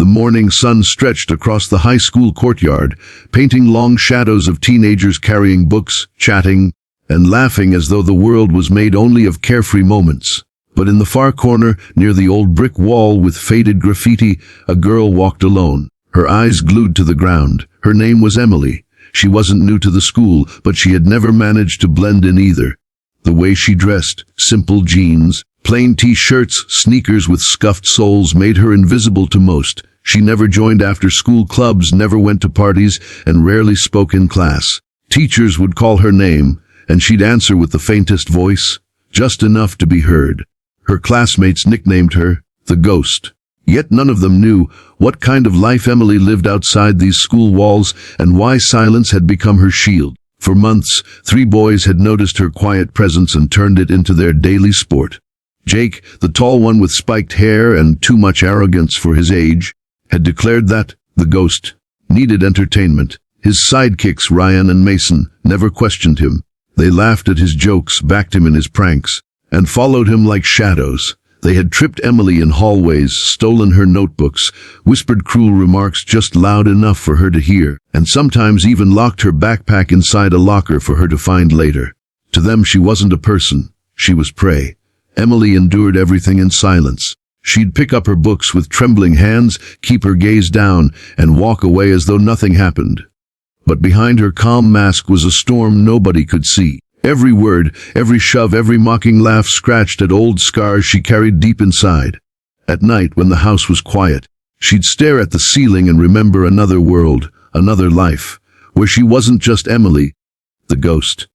The morning sun stretched across the high school courtyard, painting long shadows of teenagers carrying books, chatting, and laughing as though the world was made only of carefree moments. But in the far corner, near the old brick wall with faded graffiti, a girl walked alone, her eyes glued to the ground. Her name was Emily. She wasn't new to the school, but she had never managed to blend in either. The way she dressed, simple jeans, plain t-shirts, sneakers with scuffed soles, made her invisible to most. She never joined after-school clubs, never went to parties, and rarely spoke in class. Teachers would call her name, and she'd answer with the faintest voice, just enough to be heard. Her classmates nicknamed her the Ghost. Yet none of them knew what kind of life Emily lived outside these school walls and why silence had become her shield. For months, 3 boys had noticed her quiet presence and turned it into their daily sport. Jake, the tall one with spiked hair and too much arrogance for his age, had declared that the Ghost needed entertainment. His sidekicks, Ryan and Mason, never questioned him. They laughed at his jokes, backed him in his pranks, and followed him like shadows. They had tripped Emily in hallways, stolen her notebooks, whispered cruel remarks just loud enough for her to hear, and sometimes even locked her backpack inside a locker for her to find later. To them, she wasn't a person. She was prey. Emily endured everything in silence. She'd pick up her books with trembling hands, keep her gaze down, and walk away as though nothing happened. But behind her calm mask was a storm nobody could see. Every word, every shove, every mocking laugh scratched at old scars she carried deep inside. At night, when the house was quiet, she'd stare at the ceiling and remember another world, another life, where she wasn't just Emily, the Ghost.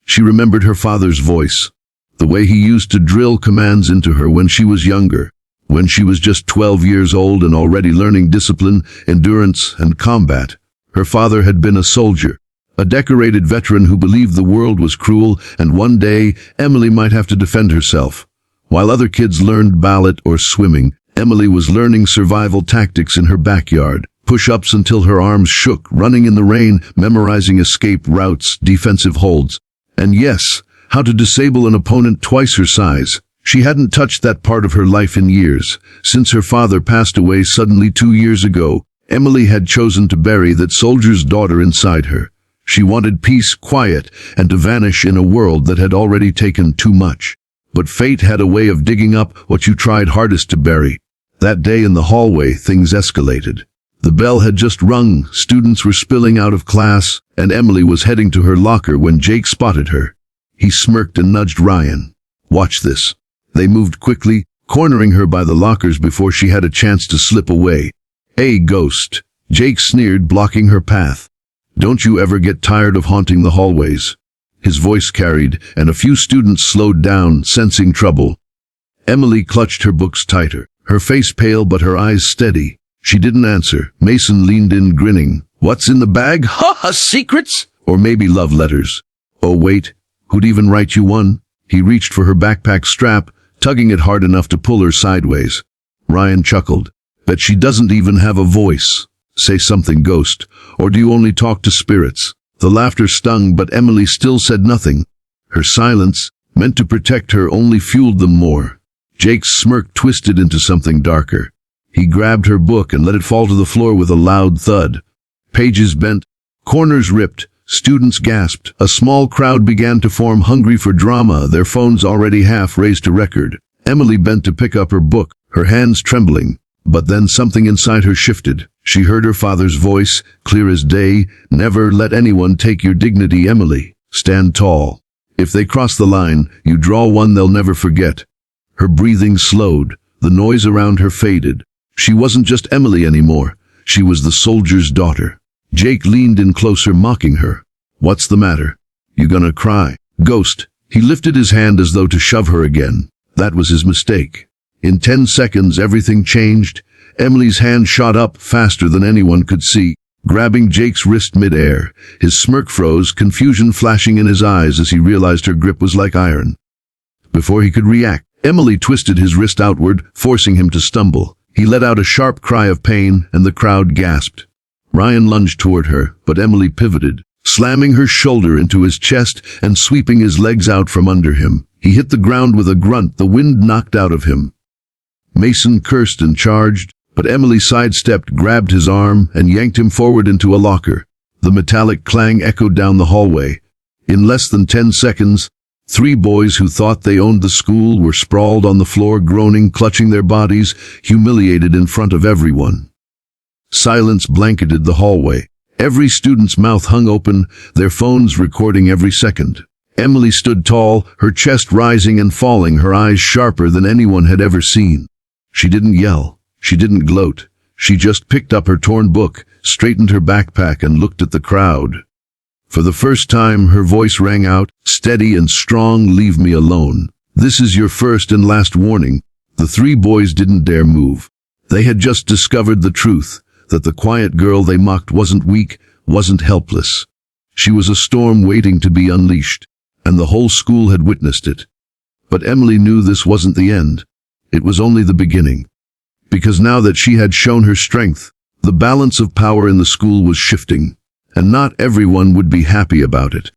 She remembered her father's voice, the way he used to drill commands into her when she was younger, when she was just 12 years old and already learning discipline, endurance, and combat. Her father had been a soldier, a decorated veteran who believed the world was cruel, and one day Emily might have to defend herself. While other kids learned ballet or swimming, Emily was learning survival tactics in her backyard, push-ups until her arms shook, running in the rain, memorizing escape routes, defensive holds, and yes, how to disable an opponent twice her size. She hadn't touched that part of her life in years. Since her father passed away suddenly 2 years ago, Emily had chosen to bury that soldier's daughter inside her. She wanted peace, quiet, and to vanish in a world that had already taken too much. But fate had a way of digging up what you tried hardest to bury. That day in the hallway, things escalated. The bell had just rung, students were spilling out of class, and Emily was heading to her locker when Jake spotted her. He smirked and nudged Ryan. "Watch this." They moved quickly, cornering her by the lockers before she had a chance to slip away. "Hey, Ghost," Jake sneered, blocking her path. "Don't you ever get tired of haunting the hallways?" His voice carried, and a few students slowed down, sensing trouble. Emily clutched her books tighter, her face pale but her eyes steady. She didn't answer. Mason leaned in, grinning. "What's in the bag? Ha, secrets? Or maybe love letters? Oh wait, who'd even write you one?" He reached for her backpack strap, tugging it hard enough to pull her sideways. Ryan chuckled. "Bet she doesn't even have a voice. Say something, Ghost, or do you only talk to spirits?" The laughter stung, but Emily still said nothing. Her silence, meant to protect her, only fueled them more. Jake's smirk twisted into something darker. He grabbed her book and let it fall to the floor with a loud thud. Pages bent, corners ripped, students gasped. A small crowd began to form, hungry for drama, their phones already half raised to record. Emily bent to pick up her book, her hands trembling. But then something inside her shifted. She heard her father's voice, clear as day. "Never let anyone take your dignity, Emily. Stand tall. If they cross the line, you draw one they'll never forget." Her breathing slowed. The noise around her faded. She wasn't just Emily anymore. She was the soldier's daughter. Jake leaned in closer, mocking her. "What's the matter? You gonna cry?" "Ghost." He lifted his hand as though to shove her again. That was his mistake. In 10 seconds, everything changed. Emily's hand shot up faster than anyone could see, grabbing Jake's wrist mid-air. His smirk froze, confusion flashing in his eyes as he realized her grip was like iron. Before he could react, Emily twisted his wrist outward, forcing him to stumble. He let out a sharp cry of pain, and the crowd gasped. Ryan lunged toward her, but Emily pivoted, slamming her shoulder into his chest and sweeping his legs out from under him. He hit the ground with a grunt, the wind knocked out of him. Mason cursed and charged, But Emily sidestepped, grabbed his arm, and yanked him forward into a locker. The metallic clang echoed down the hallway. In less than 10 seconds, 3 boys who thought they owned the school were sprawled on the floor, groaning, clutching their bodies, humiliated in front of everyone. Silence blanketed the hallway. Every student's mouth hung open, their phones recording every second. Emily stood tall, her chest rising and falling, her eyes sharper than anyone had ever seen. She didn't yell. She didn't gloat. She just picked up her torn book, straightened her backpack, and looked at the crowd. For the first time, her voice rang out, steady and strong, "Leave me alone. This is your first and last warning." The 3 boys didn't dare move. They had just discovered the truth, that the quiet girl they mocked wasn't weak, wasn't helpless. She was a storm waiting to be unleashed, and the whole school had witnessed it. But Emily knew this wasn't the end. It was only the beginning. Because now that she had shown her strength, the balance of power in the school was shifting, and not everyone would be happy about it.